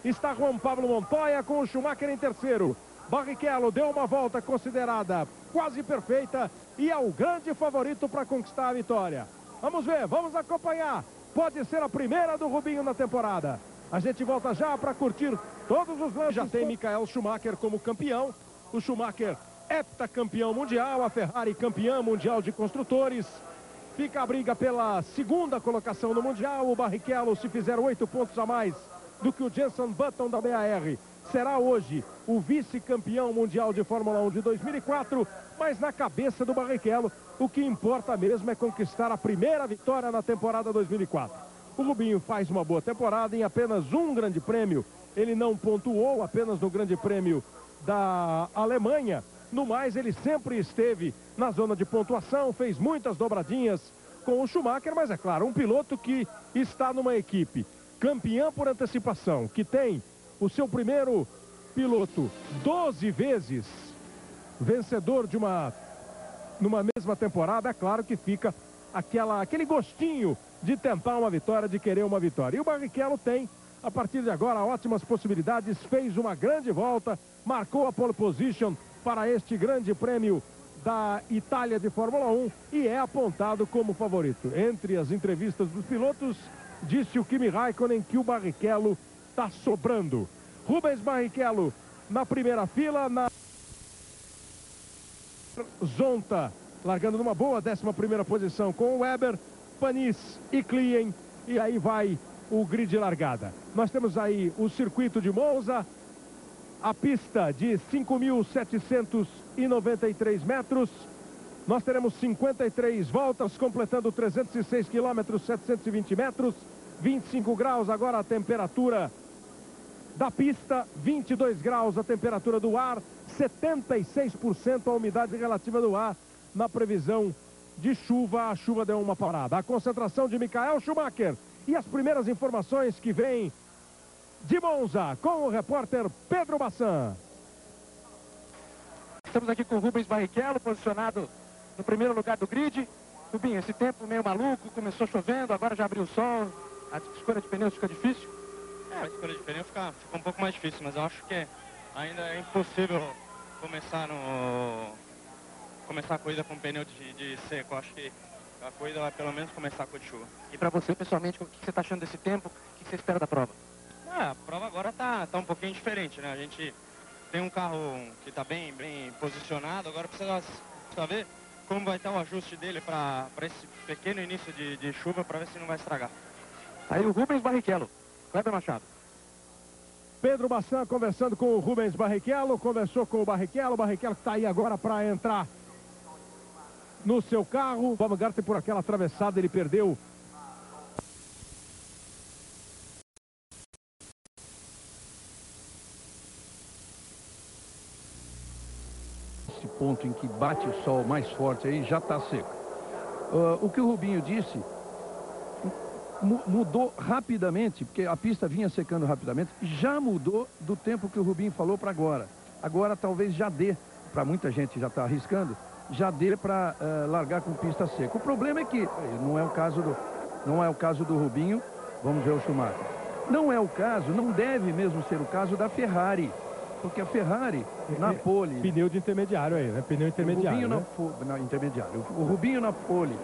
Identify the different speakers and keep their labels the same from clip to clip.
Speaker 1: Está Juan Pablo Montoya com o Schumacher em terceiro. Barrichello deu uma volta considerada quase perfeita e é o grande favorito para conquistar a vitória. Vamos ver, vamos acompanhar. Pode ser a primeira do Rubinho na temporada. A gente volta já para curtir todos os lances. Já tem Michael Schumacher como campeão. O Schumacher heptacampeão mundial, a Ferrari campeã mundial de construtores. Fica a briga pela segunda colocação no mundial. O Barrichello, se fizer 8 pontos a mais do que o Jenson Button da BAR, será hoje o vice-campeão mundial de Fórmula 1 de 2004, mas na cabeça do Barrichello, o que importa mesmo é conquistar a primeira vitória na temporada 2004. O Rubinho faz uma boa temporada em apenas um grande prêmio. Ele não pontuou apenas no grande prêmio da Alemanha. No mais, ele sempre esteve na zona de pontuação, fez muitas dobradinhas com o Schumacher, mas é claro, um piloto que está numa equipe campeã por antecipação, que tem o seu primeiro piloto 12 vezes vencedor de numa mesma temporada, é claro que fica aquele gostinho de tentar uma vitória, de querer uma vitória. E o Barrichello tem, a partir de agora, ótimas possibilidades, fez uma grande volta, marcou a pole position para este grande prêmio da Itália de Fórmula 1 e é apontado como favorito. Entre as entrevistas dos pilotos, disse o Kimi Raikkonen que o Barrichello está sobrando. Rubens Barrichello na primeira fila, na Zonta, largando numa boa 11ª posição com o Weber, Panis e Klien, e aí vai o grid de largada. Nós temos aí o circuito de Monza, a pista de 5.793 metros. Nós teremos 53 voltas, completando 306 quilômetros, 720 metros, 25 graus agora a temperatura da pista, 22 graus a temperatura do ar, 76% a umidade relativa do ar. Na previsão de chuva, a chuva deu uma parada. A concentração de Michael Schumacher e as primeiras informações que vêm de Monza com o repórter Pedro Bassan.
Speaker 2: Estamos aqui com o Rubens Barrichello, posicionado no primeiro lugar do grid. Rubinho, esse tempo meio maluco, começou chovendo, agora já abriu o sol, a escolha de pneus fica difícil?
Speaker 3: A escolha de pneu fica um pouco mais difícil, mas eu acho que ainda é impossível começar a corrida com pneu de seco. Eu acho que a corrida vai pelo menos começar com a de chuva.
Speaker 2: E para você, pessoalmente, o que você está achando desse tempo? O que você espera da prova?
Speaker 3: A prova agora tá um pouquinho diferente, né? A gente tem um carro que está bem posicionado, agora precisa saber como vai estar o ajuste dele para esse pequeno início de chuva, para ver se não vai estragar.
Speaker 2: Aí o Rubens Barrichello, Kleber Machado.
Speaker 1: Pedro Bassan conversando com o Rubens Barrichello, conversou com o Barrichello que está aí agora para entrar no seu carro. O Baumgarten, por aquela atravessada, ele perdeu
Speaker 4: esse ponto em que bate o sol mais forte aí já está seco. O que o Rubinho disse mudou rapidamente, porque a pista vinha secando rapidamente, já mudou do tempo que o Rubinho falou para agora. Agora talvez já dê, para muita gente já está arriscando, já dê para largar com pista seca. O problema é que não é o caso do Rubinho. Vamos ver o Schumacher. Não é o caso, não deve mesmo ser o caso da Ferrari, porque a Ferrari na pole,
Speaker 1: pneu de intermediário aí, né? Pneu intermediário,
Speaker 4: intermediário. O Rubinho na pole,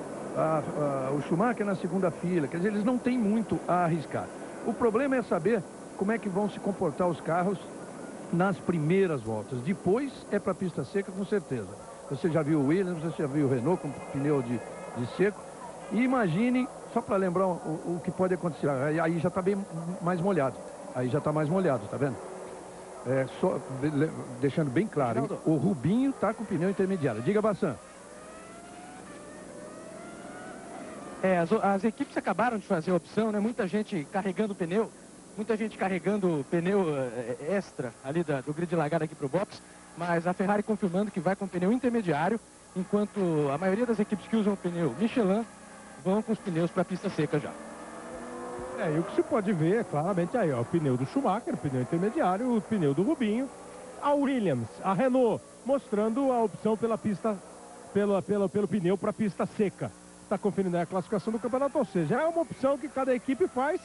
Speaker 4: o Schumacher na segunda fila, quer dizer, eles não têm muito a arriscar. O problema é saber como é que vão se comportar os carros nas primeiras voltas. Depois é para pista seca, com certeza. Você já viu o Williams, você já viu o Renault com pneu de seco. E imagine, só para lembrar o que pode acontecer, aí já está bem mais molhado. Aí já está mais molhado, tá vendo? Só deixando bem claro, hein? O Rubinho está com pneu intermediário. Diga, Bassan.
Speaker 2: As equipes acabaram de fazer a opção, né? Muita gente carregando pneu, extra ali do grid de largada aqui para o box, mas a Ferrari confirmando que vai com pneu intermediário, enquanto a maioria das equipes que usam o pneu Michelin vão com os pneus para a pista seca já.
Speaker 1: E o que se pode ver, claramente aí, ó, o pneu do Schumacher, o pneu intermediário, o pneu do Rubinho, a Williams, a Renault, mostrando a opção pela pista, pelo pneu para a pista seca. Está conferindo aí a classificação do campeonato, ou seja, é uma opção que cada equipe faz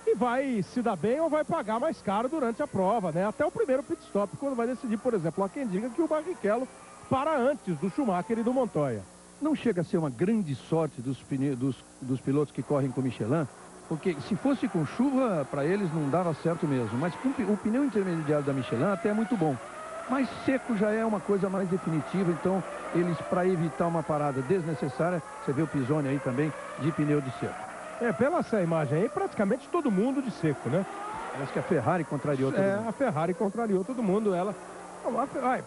Speaker 1: e vai se dar bem ou vai pagar mais caro durante a prova, né? Até o primeiro pit stop, quando vai decidir, por exemplo. Há quem diga que o Barrichello para antes do Schumacher e do Montoya.
Speaker 4: Não chega a ser uma grande sorte dos pilotos que correm com Michelin, porque se fosse com chuva, para eles não dava certo mesmo. Mas com o pneu intermediário da Michelin até é muito bom. Mas seco já é uma coisa mais definitiva, então eles, para evitar uma parada desnecessária, você vê o Pisoni aí também, de pneu de seco.
Speaker 1: Pela essa imagem aí, praticamente todo mundo de seco, né?
Speaker 4: Parece que a Ferrari contrariou todo mundo.
Speaker 1: A Ferrari contrariou todo mundo, ela...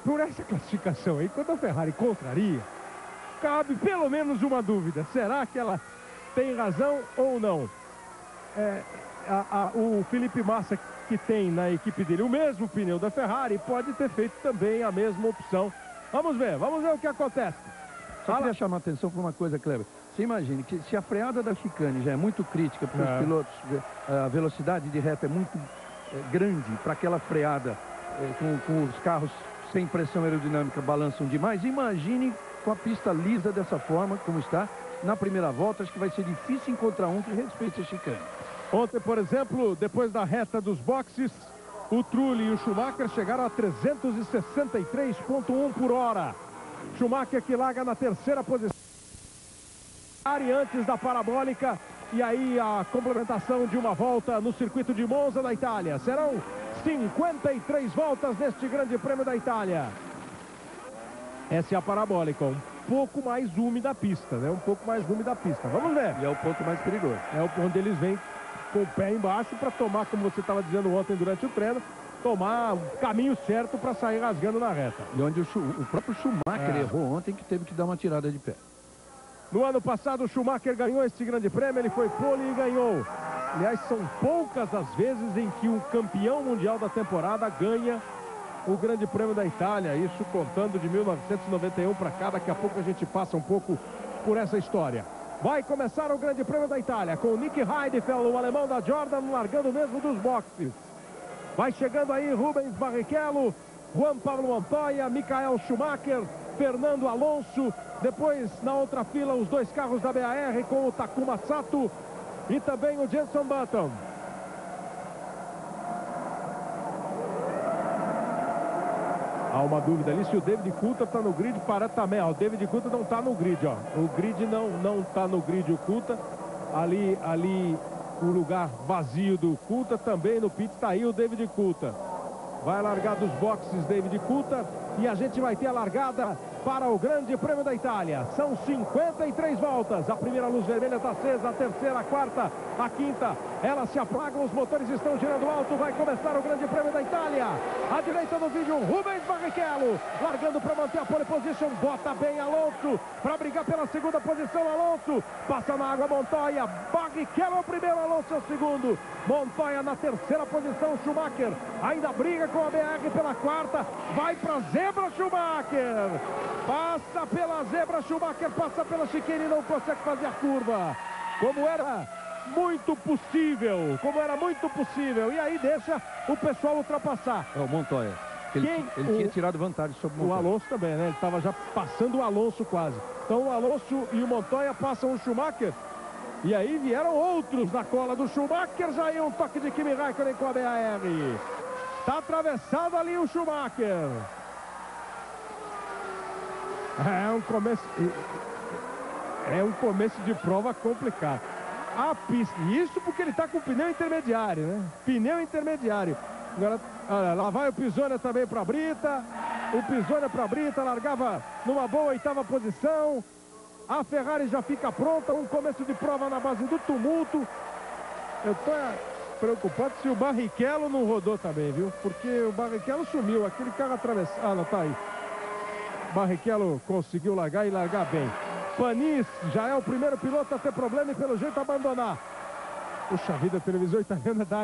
Speaker 1: Por essa classificação aí, quando a Ferrari contraria, cabe pelo menos uma dúvida. Será que ela tem razão ou não? O Felipe Massa, que tem na equipe dele o mesmo pneu da Ferrari, pode ter feito também a mesma opção. Vamos ver o que acontece.
Speaker 4: Só queria chamar a atenção para uma coisa, Kleber. Você imagine que se a freada da chicane já é muito crítica para os pilotos, a velocidade de reta é muito grande para aquela freada, com os carros sem pressão aerodinâmica balançam demais. Imagine com a pista lisa dessa forma, como está, na primeira volta, acho que vai ser difícil encontrar um que respeite a chicane.
Speaker 1: Ontem, por exemplo, depois da reta dos boxes, o Trulli e o Schumacher chegaram a 363,1 por hora. Schumacher que larga na terceira posição. Antes da parabólica, e aí a complementação de uma volta no circuito de Monza da Itália. Serão 53 voltas neste Grande Prêmio da Itália. Essa é a parabólica, um pouco mais úmida a pista, né? Um pouco mais úmida a pista. Vamos ver.
Speaker 4: E é o ponto mais perigoso.
Speaker 1: É o onde eles vêm com o pé embaixo para tomar, como você estava dizendo ontem durante o treino, tomar o caminho certo para sair rasgando na reta.
Speaker 4: E onde o próprio Schumacher errou ontem, que teve que dar uma tirada de pé.
Speaker 1: No ano passado, o Schumacher ganhou este Grande Prêmio, ele foi pole e ganhou. Aliás, são poucas as vezes em que um campeão mundial da temporada ganha o Grande Prêmio da Itália. Isso contando de 1991 para cá. Daqui a pouco a gente passa um pouco por essa história. Vai começar o Grande Prêmio da Itália com o Nick Heidfeld, o alemão da Jordan, largando mesmo dos boxes. Vai chegando aí Rubens Barrichello, Juan Pablo Montoya, Michael Schumacher, Fernando Alonso. Depois, na outra fila, os dois carros da BAR com o Takuma Sato e também o Jenson Button. Há uma dúvida ali se o David Coulthard está no grid para também. O David Coulthard não está no grid, ó. O grid não está no grid, o Coulthard. Ali o lugar vazio do Coulthard, também no pit está aí o David Coulthard. Vai largar dos boxes David Coulthard e a gente vai ter a largada para o Grande Prêmio da Itália. São 53 voltas. A primeira luz vermelha está acesa, a terceira, a quarta, a quinta. Elas se apagam, os motores estão girando alto. Vai começar o Grande Prêmio da Itália. À direita do vídeo, Rubens Barrichello, largando para manter a pole position. Bota bem Alonso para brigar pela segunda posição. Alonso passa na água, Montoya. Barrichello é o primeiro, Alonso é o segundo. Montoya na terceira posição. Schumacher ainda briga com a BR pela quarta. Vai para zebra, Schumacher. Passa pela zebra, Schumacher passa pela chicane e não consegue fazer a curva. Como era muito possível. E aí deixa o pessoal ultrapassar.
Speaker 4: É o Montoya. Ele tinha tirado vantagem sobre o Montoya.
Speaker 1: O Alonso também, né? Ele estava já passando o Alonso quase. Então o Alonso e o Montoya passam o Schumacher. E aí vieram outros na cola do Schumacher. Já aí um toque de Kimi Raikkonen com a BAR. Está atravessado ali o Schumacher. É um começo de prova complicado. A pista, isso porque ele está com pneu intermediário, né? Pneu intermediário. Agora, olha, lá vai o Pisoni também para a Brita. O Pisoni para a Brita, largava numa boa oitava posição. A Ferrari já fica pronta, um começo de prova na base do tumulto. Eu tô preocupado se o Barrichello não rodou também, viu? Porque o Barrichello sumiu, aquele carro atravessado. Ah, não, tá aí. Barrichello conseguiu largar e largar bem. Panis já é o primeiro piloto a ter problema e pelo jeito abandonar. Puxa vida, a televisão italiana dá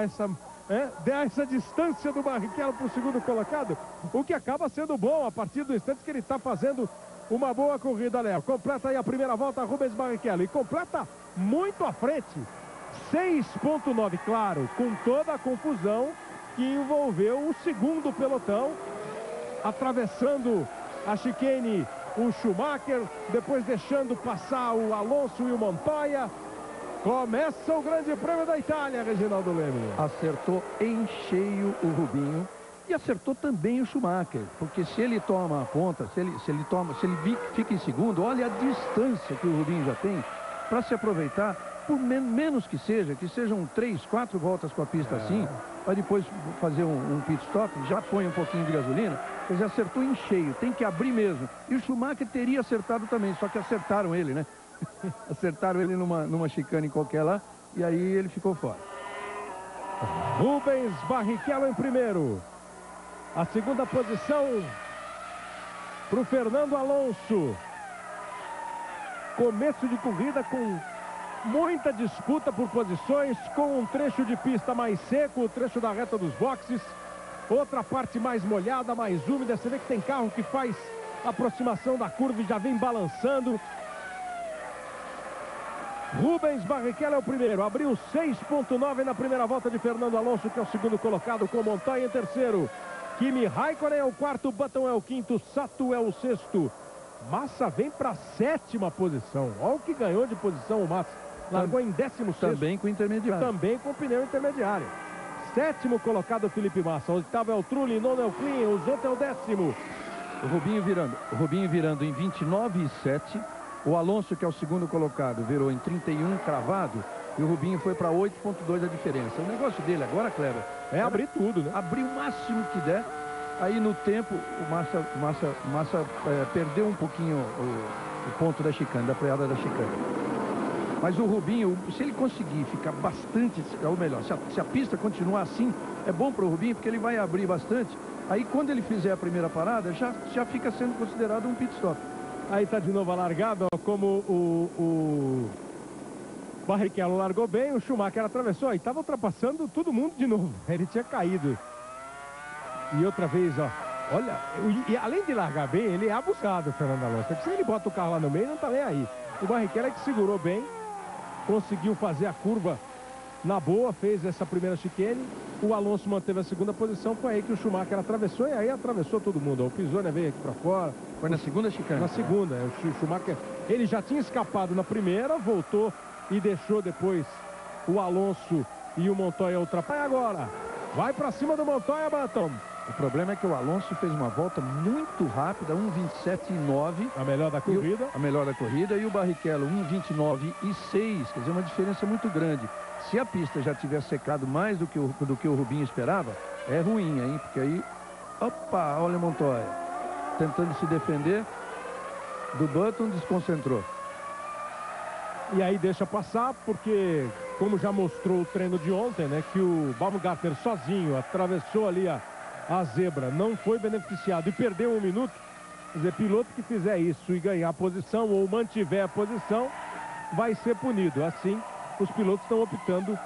Speaker 1: essa distância do Barrichello para o segundo colocado, o que acaba sendo bom a partir do instante que ele está fazendo uma boa corrida, Léo. Completa aí a primeira volta Rubens Barrichello e completa muito à frente. 6.9, claro, com toda a confusão que envolveu o segundo pelotão, atravessando a chicane o Schumacher, depois deixando passar o Alonso e o Montoya. Começa o Grande Prêmio da Itália, Reginaldo Leme.
Speaker 4: Acertou em cheio o Rubinho e acertou também o Schumacher, porque se ele toma a ponta, se ele fica em segundo, olha a distância que o Rubinho já tem para se aproveitar, por menos que sejam 3, 4 voltas com a pista assim, para depois fazer um pit stop, já põe um pouquinho de gasolina. Quer dizer, acertou em cheio, tem que abrir mesmo. E o Schumacher teria acertado também, só que acertaram ele, né? Acertaram ele numa chicane qualquer lá, e aí ele ficou fora.
Speaker 1: Rubens Barrichello em primeiro. A segunda posição para o Fernando Alonso. Começo de corrida com muita disputa por posições, com um trecho de pista mais seco, o trecho da reta dos boxes, outra parte mais molhada, mais úmida. Você vê que tem carro que faz aproximação da curva e já vem balançando. Rubens Barrichello é o primeiro, abriu 6,9 na primeira volta de Fernando Alonso, que é o segundo colocado, com Montoya em terceiro. Kimi Raikkonen é o quarto, Button é o quinto, Sato é o sexto. Massa vem para a sétima posição. Olha o que ganhou de posição o Massa. Largou em 16º.
Speaker 4: Também com intermediário.
Speaker 1: Também com pneu intermediário. Sétimo colocado Felipe Massa. O oitavo é o Trulli, nono é o Klein, o Zonta é o décimo.
Speaker 4: O Rubinho virando em 29,7. O Alonso, que é o segundo colocado, virou em 31 cravado. E o Rubinho foi para 8,2 a diferença. O negócio dele agora, Kleber,
Speaker 1: é abrir tudo, né?
Speaker 4: Abrir o máximo que der. Aí no tempo, o Massa perdeu um pouquinho o ponto da chicane, da freada da chicane. Mas o Rubinho, se ele conseguir ficar bastante, ou melhor, se a pista continuar assim, é bom para o Rubinho, porque ele vai abrir bastante. Aí quando ele fizer a primeira parada, já fica sendo considerado um pit stop.
Speaker 1: Aí tá de novo a largada, ó, como o Barrichello largou bem, o Schumacher atravessou e estava ultrapassando todo mundo de novo. Ele tinha caído. E outra vez, ó, olha, e além de largar bem, ele é abusado, o Fernando Alonso. Porque se ele bota o carro lá no meio, não tá nem aí. O Barrichello é que segurou bem, conseguiu fazer a curva na boa, fez essa primeira chicane. O Alonso manteve a segunda posição, foi aí que o Schumacher atravessou e aí atravessou todo mundo. Ó, o Pisoni veio aqui para fora.
Speaker 4: Foi na segunda chicane?
Speaker 1: Na segunda, o Schumacher, ele já tinha escapado na primeira, voltou e deixou depois o Alonso e o Montoya ultrapassar. Agora, vai para cima do Montoya, Button.
Speaker 4: O problema é que o Alonso fez uma volta muito rápida, 1,27,9.
Speaker 1: A melhor da corrida.
Speaker 4: A melhor da corrida. E o Barrichello, 1,29,6. Quer dizer, uma diferença muito grande. Se a pista já tiver secado mais do que o Rubinho esperava, é ruim, hein? Porque aí, opa, olha o Montoya. Tentando se defender do Button, desconcentrou.
Speaker 1: E aí deixa passar, porque, como já mostrou o treino de ontem, né? Que o Baumgartner sozinho atravessou ali a zebra, não foi beneficiado e perdeu 1 minuto. Quer dizer, piloto que fizer isso e ganhar a posição ou mantiver a posição, vai ser punido. Assim, os pilotos estão optando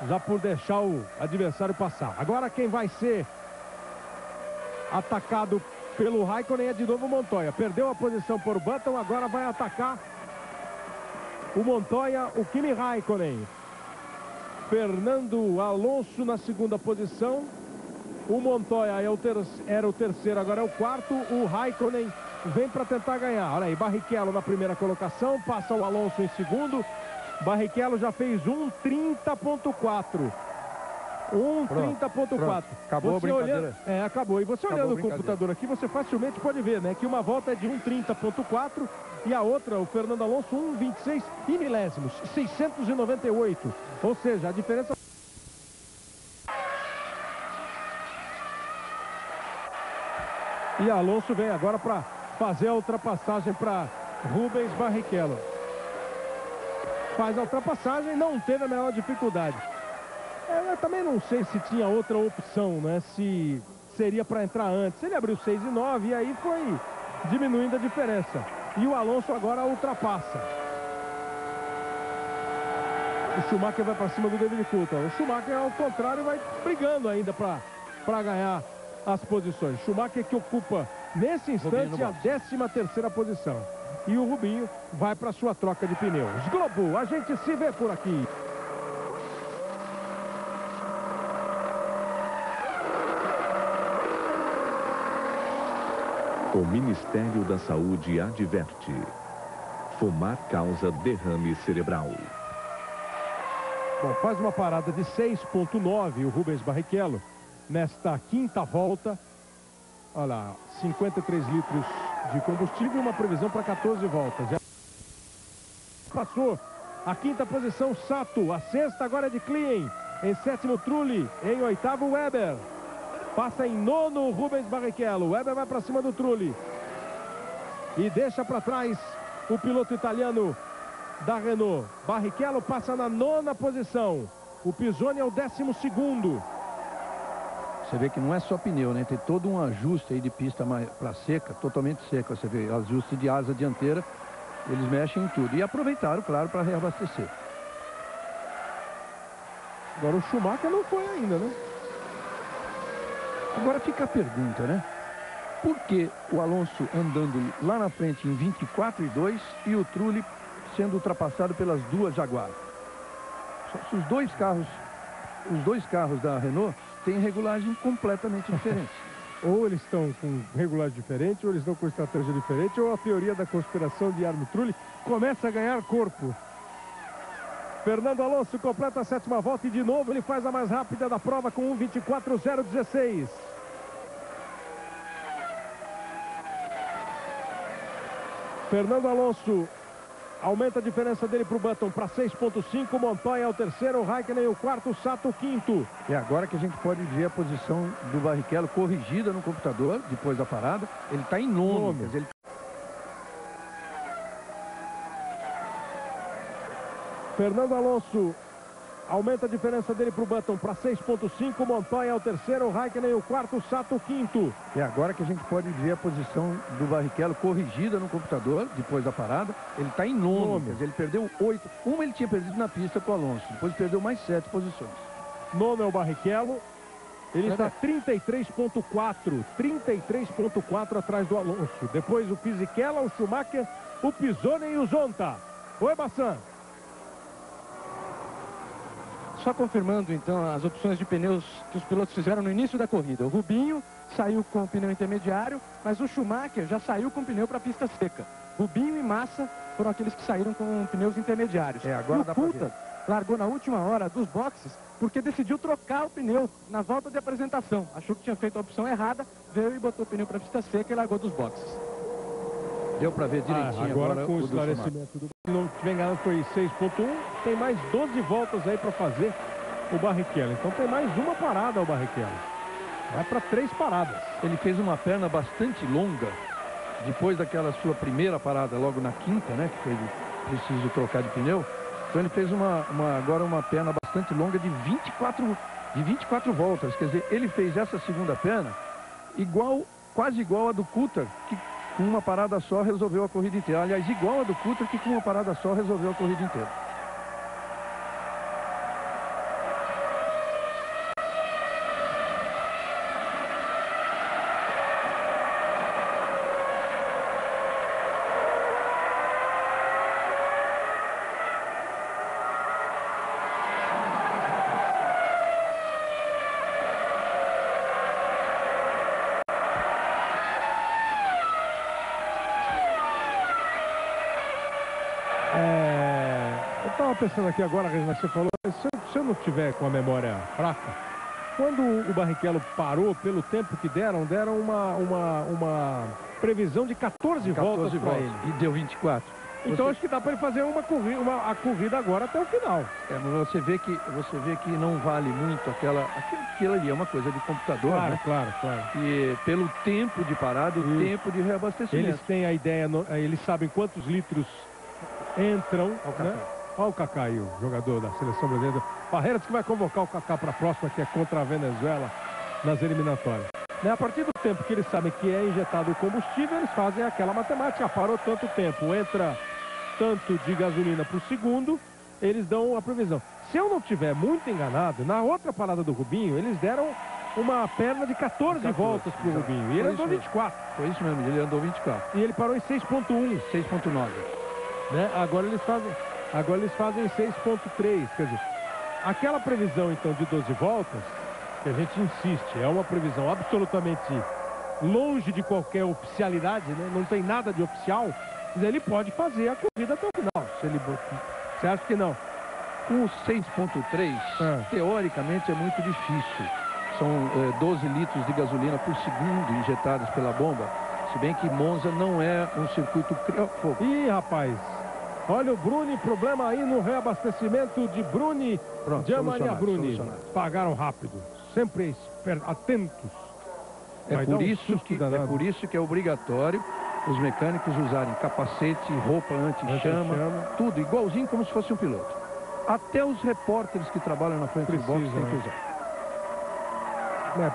Speaker 1: já por deixar o adversário passar. Agora quem vai ser atacado pelo Raikkonen é de novo o Montoya. Perdeu a posição por Button, agora vai atacar o Montoya, o Kimi Raikkonen. Fernando Alonso na segunda posição. O Montoya era o terceiro, agora é o quarto. O Raikkonen vem para tentar ganhar. Olha aí, Barrichello na primeira colocação, passa o Alonso em segundo. Barrichello já fez 1:30.4. 1:30.4.
Speaker 4: Acabou a brincadeira.
Speaker 1: Acabou. E você olhando o computador aqui, você facilmente pode ver, né? Que uma volta é de 1:30.4 e a outra, o Fernando Alonso, 1:26 e milésimos, 698. Ou seja, a diferença... E Alonso vem agora para fazer a ultrapassagem para Rubens Barrichello. Faz a ultrapassagem, não teve a menor dificuldade. Eu também não sei se tinha outra opção, né? Se seria para entrar antes. Ele abriu 6,9 e aí foi diminuindo a diferença. E o Alonso agora ultrapassa. O Schumacher vai para cima do David Coulthard. O Schumacher, ao contrário, vai brigando ainda para ganhar as posições. Schumacher que ocupa, nesse instante, a 13ª posição. E o Rubinho vai para sua troca de pneus. Globo, a gente se vê por aqui.
Speaker 5: O Ministério da Saúde adverte: fumar causa derrame cerebral.
Speaker 1: Bom, faz uma parada de 6,9 o Rubens Barrichello nesta quinta volta. Olha lá, 53 litros de combustível e uma previsão para 14 voltas. Já passou a quinta posição Sato, a sexta agora é de Klein, em sétimo Trulli, em oitavo Weber. Passa em nono Rubens Barrichello, Weber vai para cima do Trulli e deixa para trás o piloto italiano da Renault. Barrichello passa na nona posição, o Pisoni é o 12º.
Speaker 4: Você vê que não é só pneu, né? Tem todo um ajuste aí de pista para seca, totalmente seca. Você vê ajuste de asa dianteira, eles mexem em tudo. E aproveitaram, claro, para reabastecer.
Speaker 1: Agora o Schumacher não foi ainda, né?
Speaker 4: Agora fica a pergunta, né? Por que o Alonso andando lá na frente em 24,2 e o Trulli sendo ultrapassado pelas duas Jaguar? Os dois carros da Renault têm regulagem completamente diferente.
Speaker 1: Ou eles estão com regulagem diferente, ou eles estão com estratégia diferente, ou a teoria da conspiração de Jarno Trulli começa a ganhar corpo. Fernando Alonso completa a sétima volta e de novo ele faz a mais rápida da prova com 1:24.016. Fernando Alonso aumenta a diferença dele para o Button para 6,5. Montoya é o terceiro, Raikkonen o quarto, Sato o quinto.
Speaker 4: É agora que a gente pode ver a posição do Barrichello corrigida no computador, depois da parada. Ele está em nono. Quer dizer, ele...
Speaker 1: Fernando Alonso aumenta a diferença dele para o Button para 6,5. Montoya é o terceiro, Raikkonen o quarto, Sato o quinto.
Speaker 4: É agora que a gente pode ver a posição do Barrichello corrigida no computador, depois da parada. Ele está em nono, quer dizer, ele perdeu 8. Uma ele tinha perdido na pista com o Alonso, depois perdeu mais 7 posições.
Speaker 1: Nono é o Barrichello. Ele está 33,4 atrás do Alonso. Depois o Fisichella, o Schumacher, o Pisoni e o Zonta. Oi, Bassan.
Speaker 2: Só confirmando, então, as opções de pneus que os pilotos fizeram no início da corrida. O Rubinho saiu com o pneu intermediário, mas o Schumacher já saiu com o pneu para a pista seca. Rubinho e Massa foram aqueles que saíram com pneus intermediários.
Speaker 4: Agora
Speaker 2: e o
Speaker 4: dá pra ver.
Speaker 2: Coulthard largou na última hora dos boxes porque decidiu trocar o pneu na volta de apresentação. Achou que tinha feito a opção errada, veio e botou o pneu para a pista seca e largou dos boxes.
Speaker 4: Deu para ver direitinho
Speaker 1: agora com o esclarecimento do... Se não tiver enganado, foi 6,1. Tem mais 12 voltas aí para fazer o Barrichello. Então tem mais uma parada o Barrichello. Vai para 3 paradas.
Speaker 4: Ele fez uma perna bastante longa depois daquela sua primeira parada, logo na quinta, né? Que foi preciso trocar de pneu. Então ele fez agora uma perna bastante longa de 24 voltas. Quer dizer, ele fez essa segunda perna quase igual a do Coulthard, que com uma parada só resolveu a corrida inteira. Aliás, igual a do Coulthard, que com uma parada só resolveu a corrida inteira.
Speaker 1: Eu estava pensando aqui agora, Regina, você falou, se eu não tiver com a memória fraca, quando o Barrichello parou, pelo tempo que deram uma previsão de 14 voltas para ele.
Speaker 4: E deu 24.
Speaker 1: Então acho que dá para ele fazer a corrida agora até o final.
Speaker 4: Mas você vê que não vale muito aquilo ali é uma coisa de computador,
Speaker 1: Claro,
Speaker 4: né?
Speaker 1: claro.
Speaker 4: E pelo tempo de parada, o tempo de reabastecimento.
Speaker 1: Eles têm a ideia, eles sabem quantos litros entram, né? Olha o Kaká aí, o jogador da seleção brasileira. Barreiras que vai convocar o Kaká para a próxima, que é contra a Venezuela nas eliminatórias. A partir do tempo que eles sabem que é injetado o combustível, eles fazem aquela matemática. Parou tanto tempo, entra tanto de gasolina por segundo, eles dão a previsão. Se eu não tiver muito enganado, na outra parada do Rubinho, eles deram uma perna de 14 voltas para o Rubinho. E ele andou 24.
Speaker 4: Foi isso mesmo, ele andou 24.
Speaker 1: E ele parou em 6,1.
Speaker 4: 6,9.
Speaker 1: Né? Agora eles fazem 6,3. Quer dizer, aquela previsão então de 12 voltas, que a gente insiste, é uma previsão absolutamente longe de qualquer oficialidade, né? Não tem nada de oficial, mas ele pode fazer a corrida até o final. Você acha que não?
Speaker 4: Com o 6.3, teoricamente é muito difícil. São 12 litros de gasolina por segundo injetados pela bomba. Se bem que Monza não é um circuito criar-fogo.
Speaker 1: Ih, rapaz, olha o Bruni, problema aí no reabastecimento de Bruni.
Speaker 4: Pronto,
Speaker 1: Jean Maria Bruni.
Speaker 4: solucionado.
Speaker 1: Pagaram rápido, sempre atentos.
Speaker 4: É por isso que é obrigatório os mecânicos usarem capacete, roupa anti-chama, tudo igualzinho como se fosse um piloto. Até os repórteres que trabalham na frente do box têm que usar.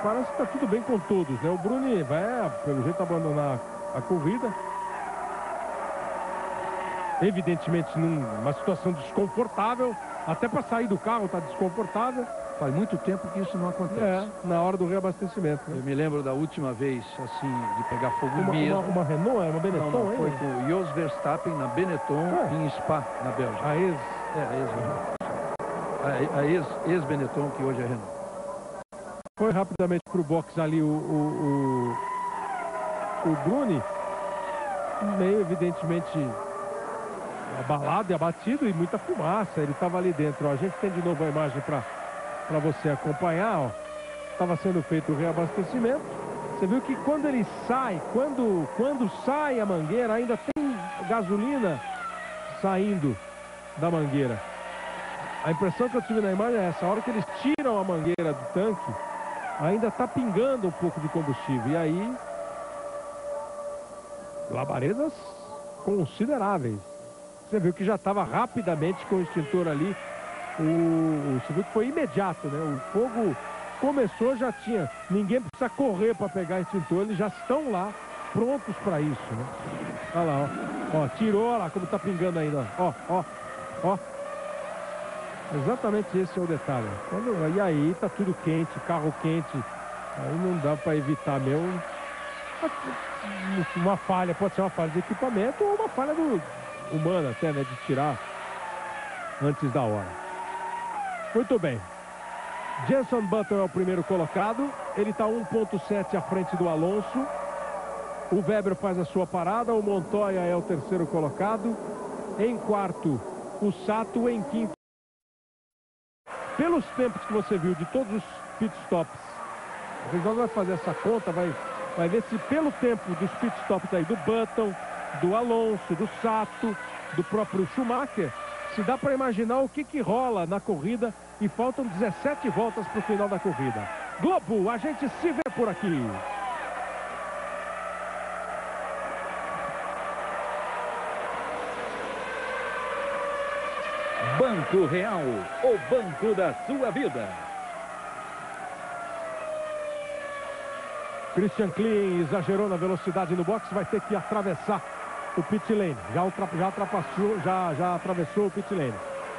Speaker 1: Parece que está tudo bem com todos, né? O Bruni vai, pelo jeito, abandonar a corrida. Evidentemente, numa situação desconfortável. Até para sair do carro está desconfortável.
Speaker 4: Faz muito tempo que isso não acontece.
Speaker 1: Na hora do reabastecimento. Né?
Speaker 4: Eu me lembro da última vez, assim, de pegar fogo mesmo.
Speaker 1: Uma Renault? Uma Benetton?
Speaker 4: Não, foi com o Jos Verstappen na Benetton em Spa, na Bélgica. A ex-Benetton, que hoje é Renault.
Speaker 1: Foi rapidamente para o box ali o Bruni, meio evidentemente abalado e abatido, e muita fumaça. Ele estava ali dentro. Ó. A gente tem de novo a imagem para você acompanhar. Estava sendo feito o reabastecimento. Você viu que quando ele sai, quando sai a mangueira, ainda tem gasolina saindo da mangueira. A impressão que eu tive na imagem é essa: a hora que eles tiram a mangueira do tanque, ainda está pingando um pouco de combustível. E aí, labaredas consideráveis. Você viu que já estava rapidamente com o extintor ali. Você viu que foi imediato, né? O fogo começou, já tinha. Ninguém precisa correr para pegar extintor, eles já estão lá, prontos para isso, né? Olha lá, ó. Tirou, olha lá como está pingando ainda. Ó. Exatamente esse é o detalhe. E aí tá tudo quente, carro quente. Aí não dá para evitar mesmo. Uma falha, pode ser uma falha de equipamento ou uma falha humana até, né? De tirar antes da hora. Muito bem. Jenson Button é o primeiro colocado. Ele está 1.7 à frente do Alonso. O Weber faz a sua parada. O Montoya é o terceiro colocado. Em quarto, o Sato. Em quinto, pelos tempos que você viu de todos os pitstops, o Reginaldo vai fazer essa conta, vai ver se pelo tempo dos pitstops aí do Button, do Alonso, do Sato, do próprio Schumacher, se dá para imaginar o que rola na corrida. E faltam 17 voltas para o final da corrida. Globo, a gente se vê por aqui.
Speaker 5: Banco Real, o banco da sua vida.
Speaker 1: Christian Klein exagerou na velocidade no box, vai ter que atravessar o pit lane. Já atravessou o pit lane.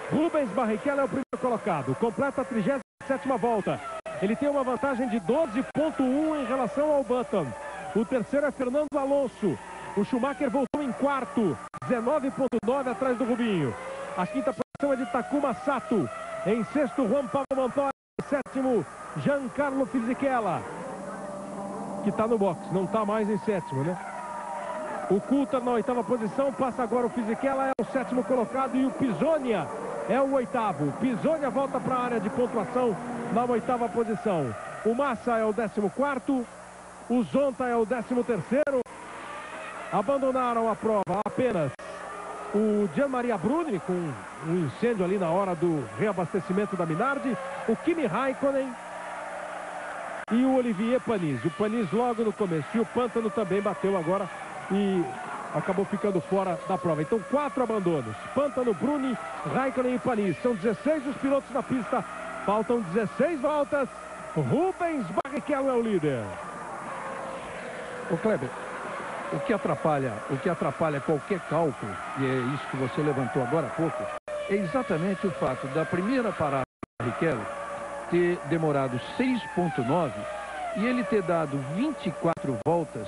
Speaker 1: Rubens Barrichello é o primeiro colocado, completa a 37ª volta. Ele tem uma vantagem de 12.1 em relação ao Button. O terceiro é Fernando Alonso. O Schumacher voltou em quarto, 19.9 atrás do Rubinho. A quinta posição é de Takuma Sato. Em sexto, Juan Pablo Montoya. Em sétimo, Giancarlo Fisichella, que está no box, não está mais em sétimo, né? O Coulthard na oitava posição, passa agora o Fisichella, é o sétimo colocado, e o Pisonia é o oitavo. Pisonia volta para a área de pontuação na oitava posição. O Massa é o 14º, o Zonta é o 13º. Abandonaram a prova apenas o Jean Maria Bruni, com um incêndio ali na hora do reabastecimento da Minardi, o Kimi Raikkonen e o Olivier Panis. O Panis logo no começo, e o Pântano também bateu agora e acabou ficando fora da prova. Então 4 abandonos: Pântano, Bruni, Raikkonen e Panis. São 16 os pilotos na pista, faltam 16 voltas. Rubens Barrichello é o líder.
Speaker 4: Ô Kleber, o que atrapalha qualquer cálculo, e é isso que você levantou agora há pouco, é exatamente o fato da primeira parada do Barrichello ter demorado 6.9 e ele ter dado 24 voltas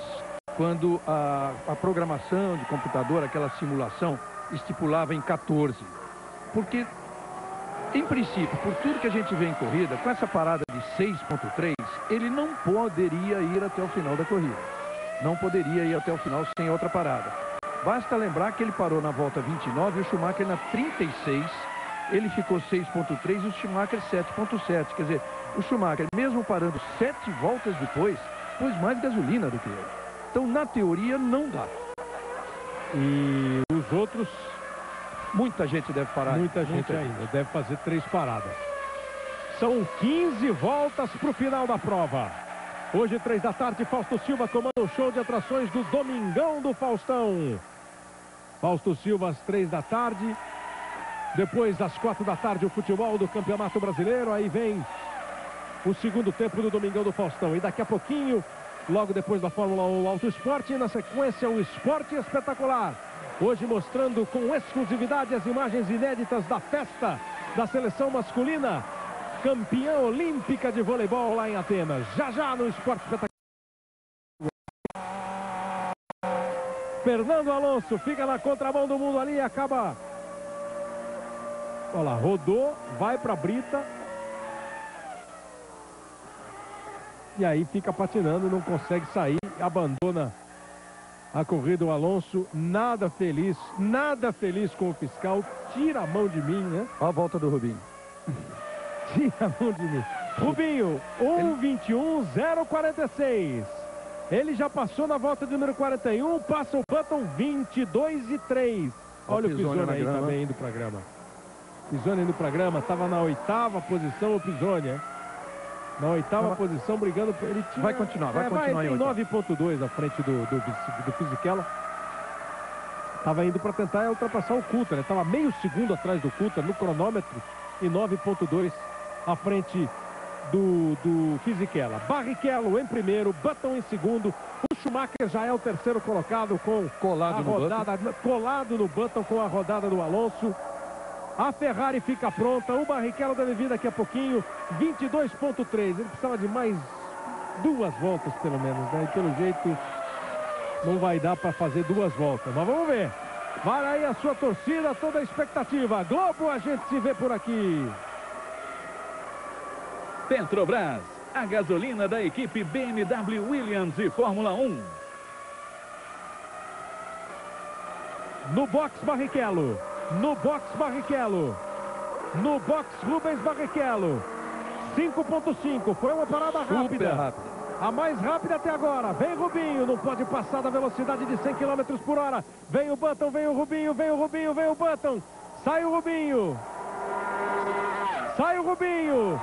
Speaker 4: quando a programação de computador, aquela simulação, estipulava em 14. Porque, em princípio, por tudo que a gente vê em corrida, com essa parada de 6.3, ele não poderia ir até o final da corrida. Não poderia ir até o final sem outra parada. Basta lembrar que ele parou na volta 29 e o Schumacher na 36, ele ficou 6,3 e o Schumacher 7,7. Quer dizer, o Schumacher, mesmo parando 7 voltas depois, pôs mais gasolina do que ele. Então, na teoria, não dá.
Speaker 1: E os outros,
Speaker 4: muita gente deve parar.
Speaker 1: Muita gente ainda deve fazer 3 paradas. São 15 voltas para o final da prova. Hoje, 3 da tarde, Fausto Silva comanda o show de atrações do Domingão do Faustão. Fausto Silva às 3 da tarde. Depois, às 4 da tarde, o futebol do Campeonato Brasileiro. Aí vem o segundo tempo do Domingão do Faustão. E daqui a pouquinho, logo depois da Fórmula 1, o Auto Esporte. E na sequência, o Esporte Espetacular. Hoje mostrando com exclusividade as imagens inéditas da festa da seleção masculina. Campeã olímpica de voleibol lá em Atenas. Já já no Esporte Espetacular. Fernando Alonso fica na contramão do mundo ali e acaba... Olha lá, rodou, vai para a brita. E aí fica patinando, não consegue sair, abandona a corrida. O Alonso nada feliz com o fiscal. Tira a mão de mim, né?
Speaker 4: Olha a volta do Rubinho.
Speaker 1: Tira a mão de mim. Rubinho, 1:21.046. Ele já passou na volta de número 41, passa o Button 22:03. Olha o Pisoni aí também indo para a grama. Pisoni indo para a grama, estava na 8ª posição o Pisoni, hein? Na 8ª posição, brigando. Ele tinha...
Speaker 4: Vai continuar em
Speaker 1: 9,2 à frente do Fisichella. Estava indo para tentar ultrapassar o Coulter, né? Estava meio segundo atrás do Coulter no cronômetro e 9,2 à frente do Fisichella. Barrichello em primeiro, Button em segundo. O Schumacher já é o terceiro colocado com colado no Button com a rodada do Alonso. A Ferrari fica pronta, o Barrichello deve vir daqui a pouquinho, 22,3. Ele precisava de mais 2 voltas pelo menos, né? E pelo jeito não vai dar para fazer 2 voltas, mas vamos ver. Vai aí a sua torcida, toda a expectativa. Globo, a gente se vê por aqui.
Speaker 5: Petrobras, a gasolina da equipe BMW Williams e Fórmula 1.
Speaker 1: No box Barrichello. No box Barrichello. No box Rubens Barrichello. 5,5. Foi uma parada rápida. A mais rápida até agora. Vem Rubinho. Não pode passar da velocidade de 100 km por hora. Vem o Button, vem o Rubinho, vem o Rubinho, vem o Button. Sai o Rubinho. Sai o Rubinho.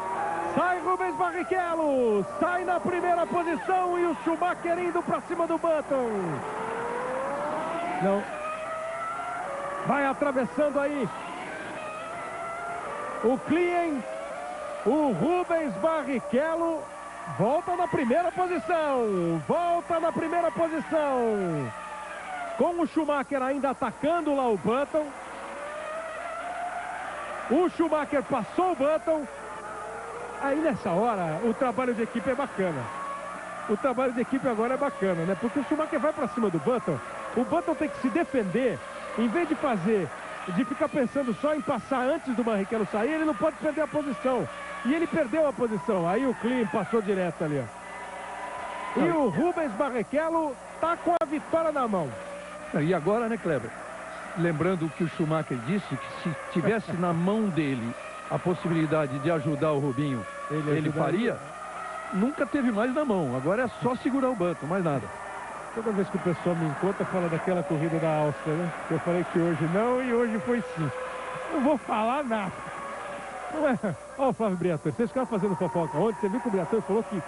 Speaker 1: Sai Rubens Barrichello. Sai na primeira posição e o Schumacher indo para cima do Button. Não. Vai atravessando aí o Klien, o Rubens Barrichello volta na primeira posição, com o Schumacher ainda atacando lá o Button. O Schumacher passou o Button. Aí nessa hora o trabalho de equipe é bacana. O trabalho de equipe agora é bacana, né? Porque o Schumacher vai para cima do Button. O Button tem que se defender. Em vez de ficar pensando só em passar antes do Barrichello sair, ele não pode perder a posição. E ele perdeu a posição. Aí o Klien passou direto ali, ó. E o Rubens Barrichello tá com a vitória na mão.
Speaker 4: E agora, né, Kleber? Lembrando o que o Schumacher disse, que se tivesse na mão dele a possibilidade de ajudar o Rubinho, ele faria. Nunca teve mais na mão. Agora é só segurar o Button, mais nada.
Speaker 1: Toda vez que o pessoal me encontra, fala daquela corrida da Áustria, né? Eu falei que hoje não e hoje foi sim. Não vou falar nada. Olha o Flávio Briatore, vocês ficaram fazendo fofoca ontem. Você viu que o Briatore falou que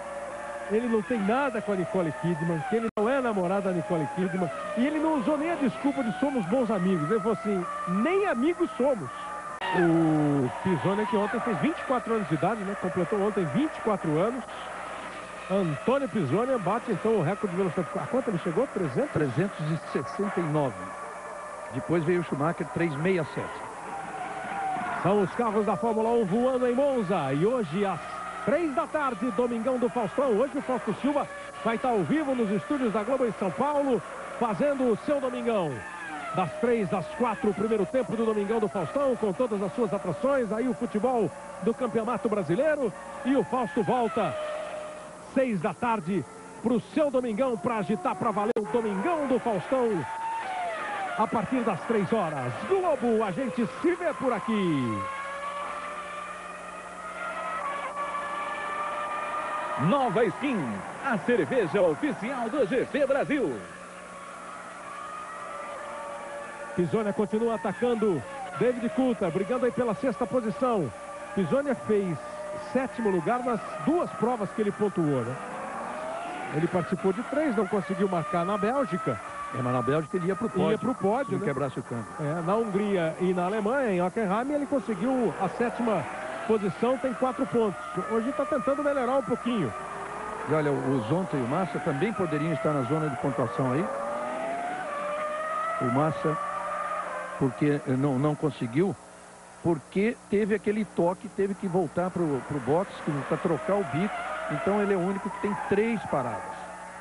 Speaker 1: ele não tem nada com a Nicole Kidman, que ele não é namorado da Nicole Kidman. E ele não usou nem a desculpa de somos bons amigos. Ele falou assim, nem amigos somos. O Pisoni, que ontem fez 24 anos de idade, né? Completou ontem 24 anos. Antônio Pisoni bate então o recorde de velocidade. A quanto ele chegou?
Speaker 4: 369. Depois veio o Schumacher, 367.
Speaker 1: São os carros da Fórmula 1 voando em Monza. E hoje às 3 da tarde, Domingão do Faustão. Hoje o Fausto Silva vai estar ao vivo nos estúdios da Globo em São Paulo, fazendo o seu Domingão. Das 3 às 4, o primeiro tempo do Domingão do Faustão, com todas as suas atrações. Aí o futebol do Campeonato Brasileiro. E o Fausto volta 6 da tarde para o seu Domingão, para agitar para valer o Domingão do Faustão. A partir das 3 horas. Globo, a gente se vê por aqui.
Speaker 5: Nova Skin, a cerveja oficial do GP Brasil.
Speaker 1: Pisonia continua atacando. David Coulthard brigando aí pela 6ª posição. Pisonia fez 7º lugar nas 2 provas que ele pontuou, né? Ele participou de 3, não conseguiu marcar na Bélgica.
Speaker 4: Mas na Bélgica ele ia para o pódio.
Speaker 1: Ia para o pódio,
Speaker 4: se não
Speaker 1: né?
Speaker 4: Quebrasse o câmbio.
Speaker 1: Na Hungria e na Alemanha, em Hockenheim, ele conseguiu a 7ª posição, tem 4 pontos. Hoje está tentando melhorar um pouquinho.
Speaker 4: E olha, o Zonta e o Massa também poderiam estar na zona de pontuação aí. O Massa, porque não conseguiu, porque teve aquele toque, teve que voltar para o box, para trocar o bico. Então ele é o único que tem 3 paradas.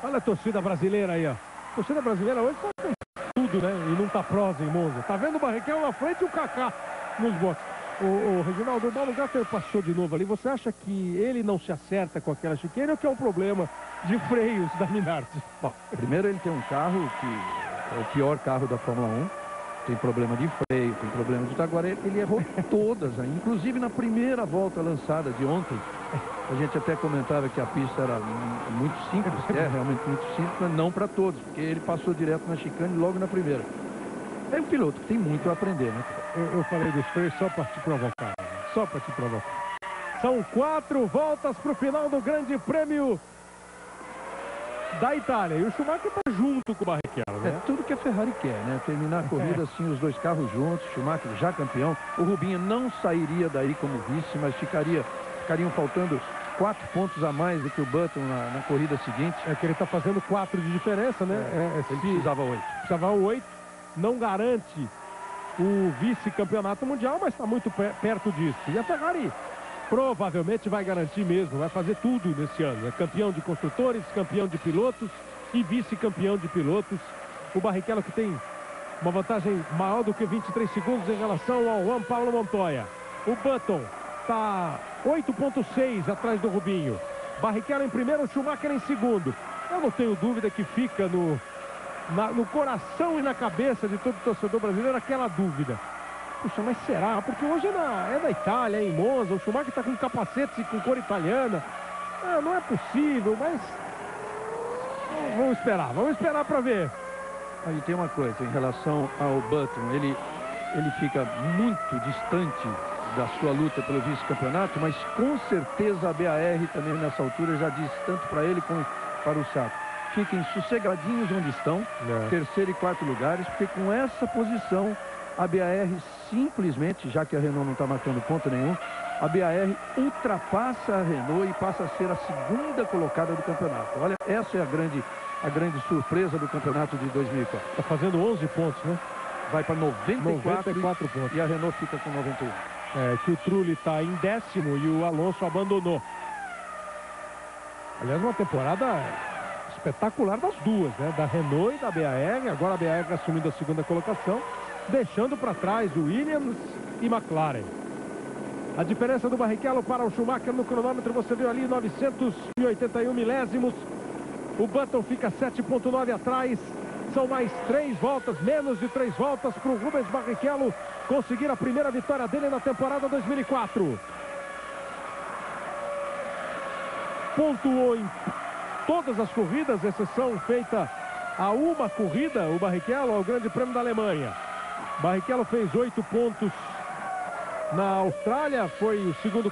Speaker 1: Olha a torcida brasileira aí, ó. A torcida brasileira hoje tá com tudo, né? E não tá prosa em Monza. Tá vendo o Barrichello na frente e o Kaká nos boxes. O Reginaldo, o Baumgartner passou de novo ali. Você acha que ele não se acerta com aquela chicane ou que é um problema de freios da Minardi?
Speaker 4: Bom, primeiro ele tem um carro que é o pior carro da Fórmula 1. Tem problema de freio, tem problema de... Agora ele errou todas, hein? Inclusive na primeira volta lançada de ontem. A gente até comentava que a pista era muito simples, realmente muito simples, mas não para todos, porque ele passou direto na chicane logo na primeira. É um piloto que tem muito a aprender, né?
Speaker 1: Eu falei dos freios só para te provocar, só para te provocar. São 4 voltas para o final do Grande Prêmio da Itália. E o Schumacher está junto com o Barrichello, né?
Speaker 4: É tudo que a Ferrari quer, né? Terminar a corrida assim, os 2 carros juntos, Schumacher já campeão. O Rubinho não sairia daí como vice, mas ficariam faltando 4 pontos a mais do que o Button na corrida seguinte.
Speaker 1: É que ele está fazendo 4 de diferença, né?
Speaker 4: Ele precisava 8.
Speaker 1: Precisava 8. Não garante o vice-campeonato mundial, mas está muito perto disso. E a Ferrari provavelmente vai garantir mesmo, vai fazer tudo nesse ano. É campeão de construtores, campeão de pilotos e vice-campeão de pilotos. O Barrichello que tem uma vantagem maior do que 23 segundos em relação ao Juan Pablo Montoya. O Button está 8,6 atrás do Rubinho. Barrichello em primeiro, Schumacher em segundo. Eu não tenho dúvida que fica no coração e na cabeça de todo torcedor brasileiro aquela dúvida. Puxa, mas será? Porque hoje é na Itália, é em Monza. O Schumacher está com capacete com cor italiana. Não é possível, mas vamos esperar para ver.
Speaker 4: Aí tem uma coisa em relação ao Button, ele fica muito distante da sua luta pelo vice-campeonato, mas com certeza a BAR também nessa altura já diz tanto para ele como para o Sato. Fiquem sossegadinhos onde estão, 3º e 4º lugares, porque com essa posição a BAR simplesmente, já que a Renault não está marcando ponto nenhum, a BAR ultrapassa a Renault e passa a ser a 2ª colocada do campeonato. Olha, essa é a grande surpresa do campeonato de 2004.
Speaker 1: Está fazendo 11 pontos, né?
Speaker 4: Vai para 94
Speaker 1: pontos.
Speaker 4: E a Renault fica com 91.
Speaker 1: Que o Trulli está em 10º e o Alonso abandonou. Aliás, uma temporada espetacular das duas, né? Da Renault e da BAR. Agora a BAR assumindo a 2ª colocação, deixando para trás o Williams e McLaren. A diferença do Barrichello para o Schumacher no cronômetro, você viu ali, 981 milésimos. O Button fica 7,9 atrás. São mais 3 voltas, menos de 3 voltas para o Rubens Barrichello conseguir a primeira vitória dele na temporada 2004. Pontuou em todas as corridas, exceção feita a uma corrida, o Barrichello, ao Grande Prêmio da Alemanha. Barrichello fez 8 pontos na Austrália, foi o segundo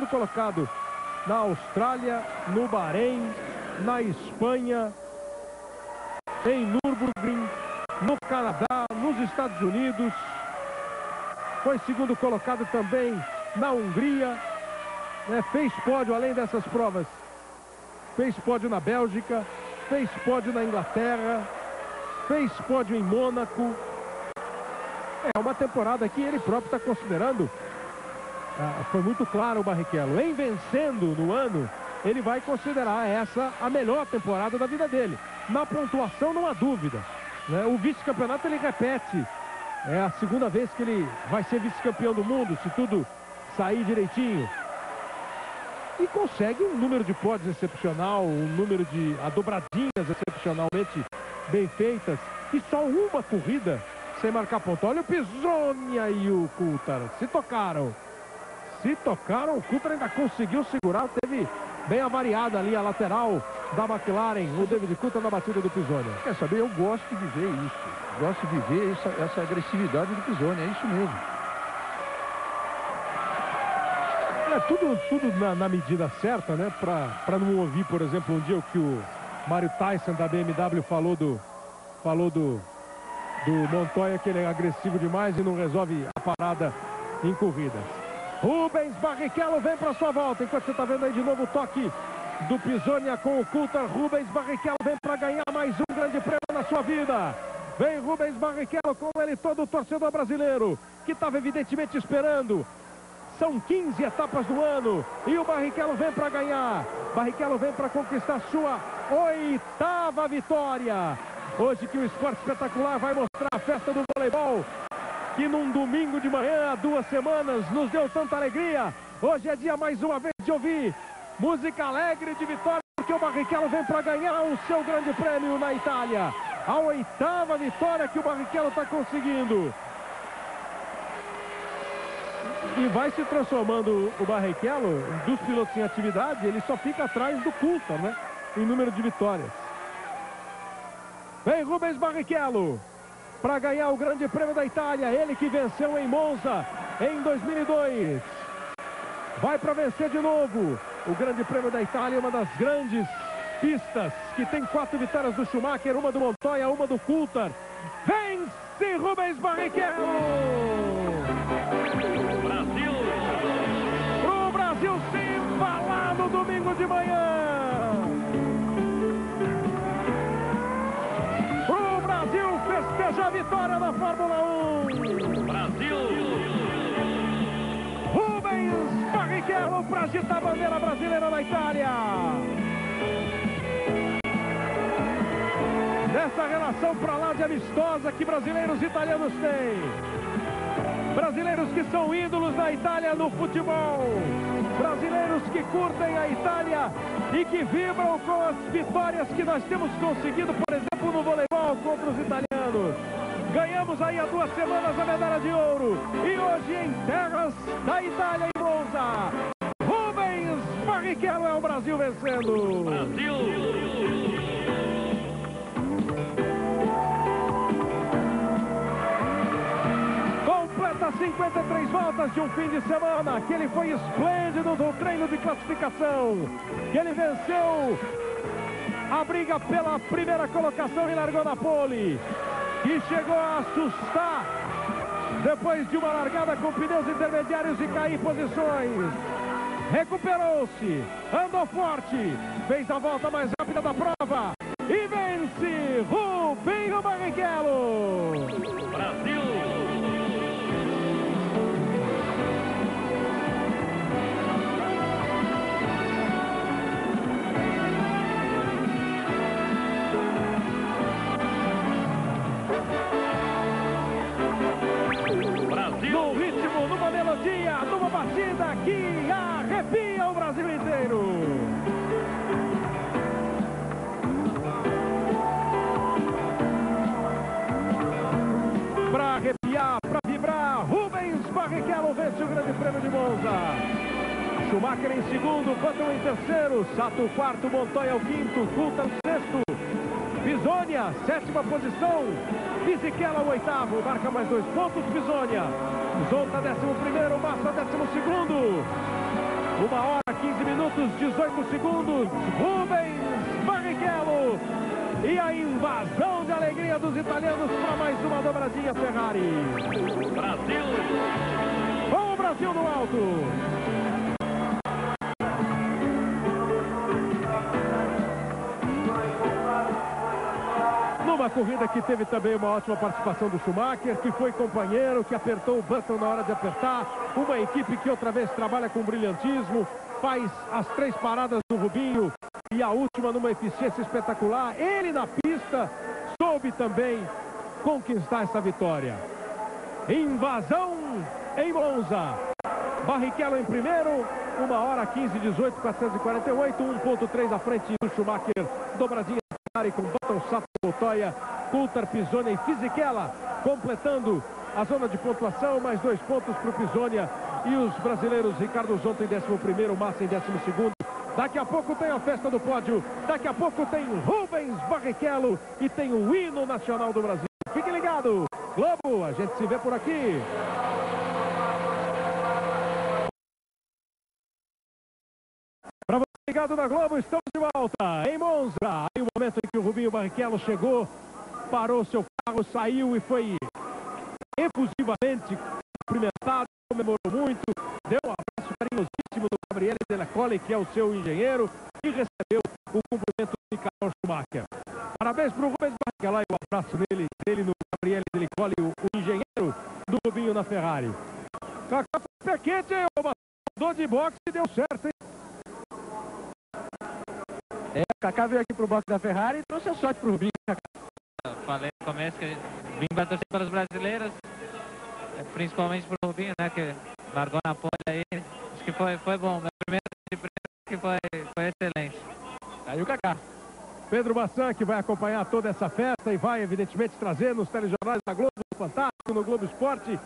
Speaker 1: colocado na Austrália, no Bahrein, na Espanha, em Nürburgring, no Canadá, nos Estados Unidos. Foi segundo colocado também na Hungria, né? Fez pódio além dessas provas. Fez pódio na Bélgica, fez pódio na Inglaterra, fez pódio em Mônaco. É uma temporada que ele próprio está considerando. Foi muito claro o Barrichello. Em vencendo no ano, ele vai considerar essa a melhor temporada da vida dele. Na pontuação não há dúvida, né? O vice-campeonato ele repete. É a 2ª vez que ele vai ser vice-campeão do mundo, se tudo sair direitinho. E consegue um número de pódios excepcional, um número de dobradinhas excepcionalmente bem feitas. E só uma corrida sem marcar ponto. Olha o Pisonia e o Coulthard. Se tocaram, o Coulthard ainda conseguiu segurar. Teve bem avariada ali a lateral da McLaren, o David Coulthard na batida do Pisoni.
Speaker 4: Quer saber, eu gosto de ver isso. Gosto de ver essa agressividade do Pisoni, é isso mesmo.
Speaker 1: É tudo na medida certa, né? Para não ouvir, por exemplo, um dia o que o Mário Tyson da BMW falou do Montoya, que ele é agressivo demais e não resolve a parada em corridas. Rubens Barrichello vem para sua volta, enquanto você está vendo aí de novo o toque do Pisoni com o Coulthard. Rubens Barrichello vem para ganhar mais um grande prêmio na sua vida. Vem Rubens Barrichello, com ele todo o torcedor brasileiro, que estava evidentemente esperando. São 15 etapas do ano e o Barrichello vem para ganhar. Barrichello vem para conquistar sua 8ª vitória. Hoje que o Esporte Espetacular vai mostrar a festa do voleibol, que num domingo de manhã, há 2 semanas, nos deu tanta alegria. Hoje é dia mais uma vez de ouvir música alegre de vitória, porque o Barrichello vem para ganhar o seu grande prêmio na Itália. A 8ª vitória que o Barrichello está conseguindo. E vai se transformando o Barrichello, dos pilotos em atividade, ele só fica atrás do Coulthard, né? Em número de vitórias. Vem Rubens Barrichello para ganhar o grande prêmio da Itália. Ele que venceu em Monza em 2002. Vai para vencer de novo. O grande prêmio da Itália, uma das grandes pistas, que tem 4 vitórias do Schumacher, uma do Montoya, uma do Coulthard. Vence Rubens Barrichello!
Speaker 5: Brasil!
Speaker 1: Pro Brasil se embalar no domingo de manhã! Pro Brasil festejar a vitória na Fórmula 1!
Speaker 5: Brasil!
Speaker 1: Rubens Barrichello para agitar a bandeira brasileira na Itália! Nessa relação para lá de amistosa que brasileiros e italianos têm. Brasileiros que são ídolos da Itália no futebol. Brasileiros que curtem a Itália e que vibram com as vitórias que nós temos conseguido, por exemplo, no voleibol contra os italianos. Ganhamos aí há 2 semanas a medalha de ouro. E hoje em terras da Itália, em Monza, Rubens Barrichello é o Brasil vencendo.
Speaker 5: Brasil!
Speaker 1: Completa 53 voltas de um fim de semana, que ele foi esplêndido no treino de classificação, que ele venceu a briga pela primeira colocação e largou na pole, que chegou a assustar depois de uma largada com pneus intermediários e cair posições. Recuperou-se, andou forte, fez a volta mais rápida da prova e vence Rubinho Barrichello.
Speaker 5: Brasil!
Speaker 1: No ritmo, numa melodia, numa batida que arrepia o Brasil inteiro. Para arrepiar, para vibrar, Rubens Barrichello vence o grande prêmio de Monza. Schumacher em segundo, Button em terceiro, Sato quarto, Montoya o quinto, Coulthard sexto, Pisonia, 7ª posição, Fisichella o 8º, marca mais 2 pontos, Pisonia. Zonta 11º, Massa 12º. 1h, 15 minutos, 18 segundos, Rubens Barrichello. E a invasão de alegria dos italianos para mais uma dobradinha Ferrari.
Speaker 5: Brasil!
Speaker 1: Com o Brasil no alto. Numa corrida que teve também uma ótima participação do Schumacher, que foi companheiro, que apertou o button na hora de apertar. Uma equipe que outra vez trabalha com brilhantismo, faz as 3 paradas do Rubinho e a última numa eficiência espetacular. Ele na pista soube também conquistar essa vitória. Invasão em Monza. Barrichello em primeiro, 1h, 15, 18, 448, 1.3 à frente do Schumacher, dobradinha com Button, Sato, Montoya, Coulthard, Pisonia e Fisichella, completando a zona de pontuação, mais 2 pontos para o Pisonia e os brasileiros Ricardo Zonta em 11º, Massa em 12º, Daqui a pouco tem a festa do pódio. Daqui a pouco tem Rubens Barrichello e tem o hino nacional do Brasil. Fique ligado. Globo, a gente se vê por aqui. Para você ligado na Globo, estamos de volta em Monza. Aí o momento em que o Rubinho Barrichello chegou, parou seu carro, saiu e foi efusivamente cumprimentado, comemorou muito, deu um abraço carinhosíssimo do Gabriele Della Colle, que é o seu engenheiro, e recebeu o cumprimento de Michael Schumacher. Parabéns para o Rubens Barrichello, e o abraço dele no Gabriele Della Colle, o engenheiro do Rubinho na Ferrari. Cacá foi pé quente, hein? O batedor de boxe deu certo, hein?
Speaker 2: O Cacá veio aqui pro boxe da Ferrari e trouxe a sorte pro Rubinho.
Speaker 6: Falei no começo que vim para torcer pelos brasileiros, principalmente pro Rubinho, né, que largou na pole aí. Acho que foi bom. Meu primeiro de prêmio que foi excelente.
Speaker 2: Aí o Cacá.
Speaker 1: Pedro Bassan, que vai acompanhar toda essa festa e vai, evidentemente, trazer nos telejornais da Globo, no Fantástico, no Globo Esporte,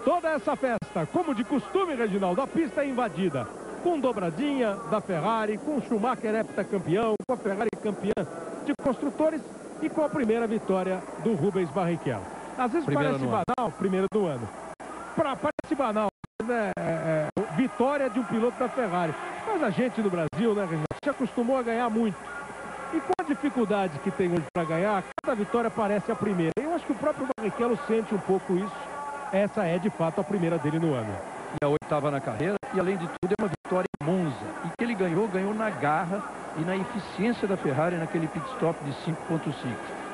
Speaker 1: toda essa festa. Como de costume, Reginaldo, a pista é invadida com dobradinha da Ferrari, com Schumacher heptacampeão, com a Ferrari campeã de construtores e com a primeira vitória do Rubens Barrichello. Às vezes parece banal, primeiro do ano. Parece banal, né? Vitória de um piloto da Ferrari. Mas a gente no Brasil, né, Reginaldo, se acostumou a ganhar muito. E com a dificuldade que tem hoje para ganhar, cada vitória parece a primeira. Eu acho que o próprio Barrichello sente um pouco isso. Essa é, de fato, a primeira dele no ano.
Speaker 4: E a 8ª na carreira, e além de tudo é uma vitória em Monza. E que ele ganhou na garra e na eficiência da Ferrari naquele pit stop de 5.5.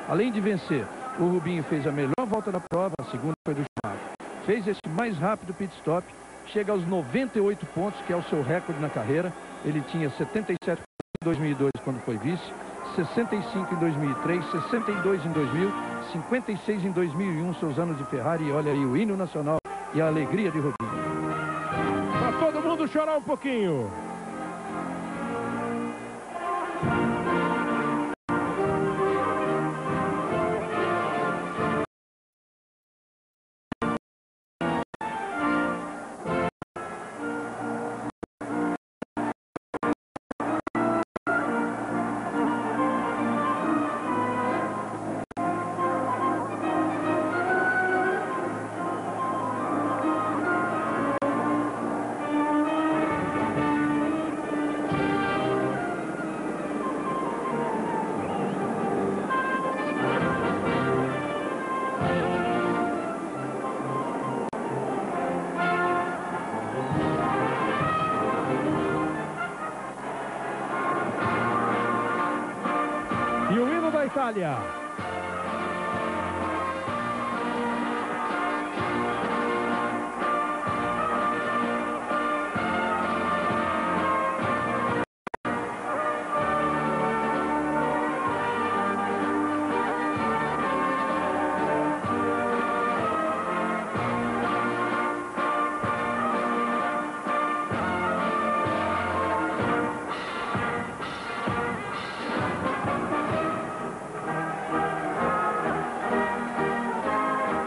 Speaker 4: Além de vencer, o Rubinho fez a melhor volta da prova, a segunda foi do Schumacher. Fez esse mais rápido pit stop, chega aos 98 pontos, que é o seu recorde na carreira. Ele tinha 77 em 2002, quando foi vice, 65 em 2003, 62 em 2000, 56 em 2001, seus anos de Ferrari. E olha aí o hino nacional e a alegria de Rubinho.
Speaker 1: Para todo mundo chorar um pouquinho. E o hino da Itália.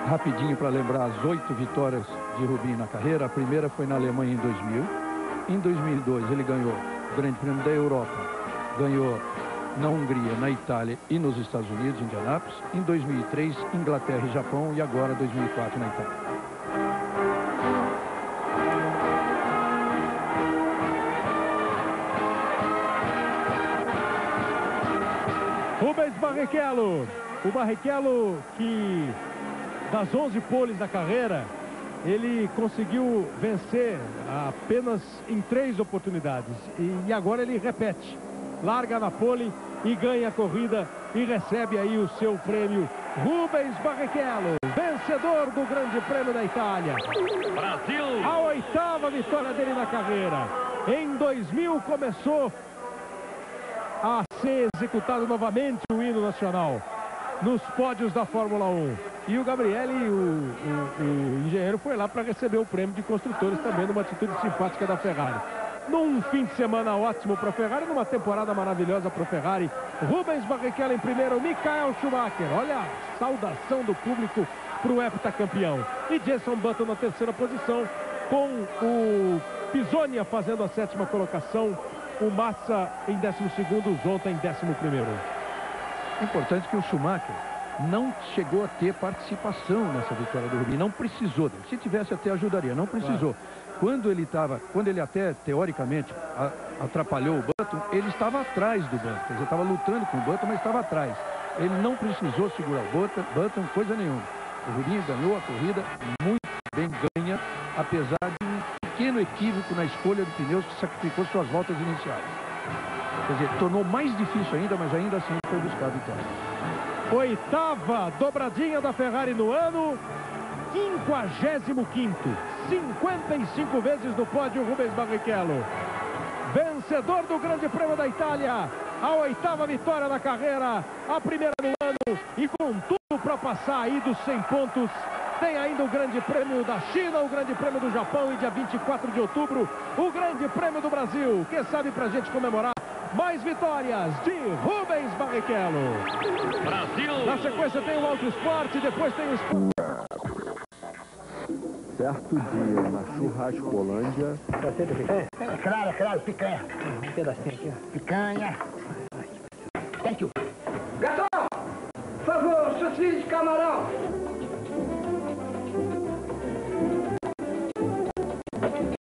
Speaker 4: Rapidinho para lembrar as 8 vitórias de Rubinho na carreira. A primeira foi na Alemanha em 2000. Em 2002 ele ganhou o Grande Prêmio da Europa. Ganhou na Hungria, na Itália e nos Estados Unidos, em Indianápolis. Em 2003, Inglaterra e Japão. E agora 2004 na Itália.
Speaker 1: Rubens Barrichello. O Barrichello que... Das 11 poles da carreira, ele conseguiu vencer apenas em 3 oportunidades. E agora ele repete. Larga na pole e ganha a corrida e recebe aí o seu prêmio. Rubens Barrichello, vencedor do Grande Prêmio da Itália.
Speaker 5: Brasil!
Speaker 1: A 8ª vitória dele na carreira. Em 2000 começou a ser executado novamente o hino nacional nos pódios da Fórmula 1. E o Gabriele, o engenheiro, foi lá para receber o prêmio de construtores também, numa atitude simpática da Ferrari. Num fim de semana ótimo para a Ferrari, numa temporada maravilhosa para a Ferrari. Rubens Barrichello em primeiro, Michael Schumacher. Olha a saudação do público para o heptacampeão. E Jenson Button na terceira posição, com o Pisonia fazendo a 7ª colocação. o Massa em 12º, o Zonta em 11º.
Speaker 4: É importante que o Schumacher não chegou a ter participação nessa vitória do Rubinho, não precisou dele. Se tivesse, até ajudaria, não precisou. Quando ele até, teoricamente, atrapalhou o Button, ele estava atrás do Button. Quer dizer, estava lutando com o Button, mas estava atrás. Ele não precisou segurar o Button, coisa nenhuma. O Rubinho ganhou a corrida, muito bem ganha, apesar de um pequeno equívoco na escolha do pneus que sacrificou suas voltas iniciais. Quer dizer, tornou mais difícil ainda, mas ainda assim foi buscar a vitória.
Speaker 1: 8ª dobradinha da Ferrari no ano, 55º, 55 vezes no pódio Rubens Barrichello. Vencedor do Grande Prêmio da Itália, a 8ª vitória da carreira, a primeira no ano, e com tudo para passar aí dos 100 pontos. Tem ainda o Grande Prêmio da China, o Grande Prêmio do Japão e dia 24 de outubro, o Grande Prêmio do Brasil. Quem sabe pra gente comemorar mais vitórias de Rubens Barrichello.
Speaker 5: Brasil!
Speaker 1: Na sequência tem o Auto Esporte, depois tem o Esporte.
Speaker 7: Certo dia, na Churrascolândia.
Speaker 8: Claro, picanha. Um pedacinho aqui, ó. Picanha. Thank you.
Speaker 9: Gatão, por favor, saucisson de camarão.